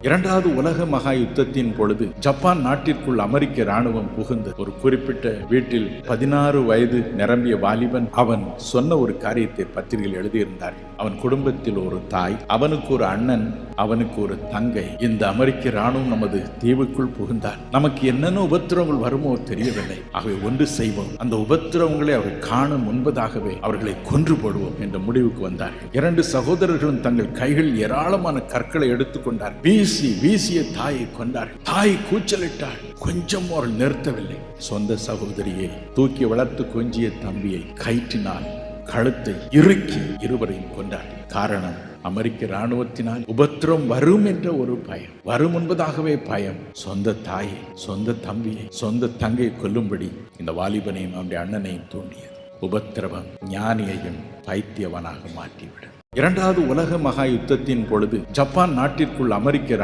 இரண்டாவது உலக மகா யுத்தத்தின் பொழுது ஜப்பான் நாட்டிற்குள் அமெரிக்க ராணுவம் புகுந்து ஒரு குறிப்பிட்ட வீட்டில் 16 வயது நிரம்பிய வாலிபன் அவன் சொன்ன ஒரு காரியத்தை பத்திரிகையில் எழுதியிருந்தார்கள். அவன் குடும்பத்தில் ஒரு தாய், அவனுக்கு ஒரு அண்ணன், அவனுக்கு ஒரு தங்கை. இந்த அமெரிக்க ராணுவம் நமது தீவுக்குள் புகுந்தார். நமக்கு என்னென்ன உபத்திரவங்கள் வருமோ தெரியவில்லை. ஆகவே ஒன்று செய்வோம், அந்த உபத்திரவங்களை அவர்கள் காணும் முன்பதாகவே அவர்களை கொன்று போடுவோம் என்ற முடிவுக்கு வந்தார்கள். 2 சகோதரர்களும் தங்கள் கைகளில் ஏராளமான கற்களை எடுத்துக்கொண்டார். வீசிய தாயை கொண்டார். தாய் கூச்சலிட்டாள். கொஞ்சம் அவர்கள் நிறுத்தவில்லை. சொந்த சகோதரியை தூக்கி வளர்த்து கொஞ்சிய தம்பியை கயிற்றினால் கழுத்தை இறுக்கி இருவரையும் கொண்டார். காரணம், அமெரிக்க ராணுவத்தினால் உபத்திரம் வரும் என்ற ஒரு பயம். வரும் என்பதாகவே பயம். சொந்த தாயை, சொந்த தம்பியை, சொந்த தங்கையை கொல்லும்படி இந்த வாலிபனையும் அவனுடைய அண்ணனையும் தூண்டியது. உபத்திரவம் ஞானியையும் பைத்தியவனாக மாற்றிவிடும். இரண்டாவது உலக மகா யுத்தத்தின் பொழுது ஜப்பான் நாட்டிற்குள் அமெரிக்க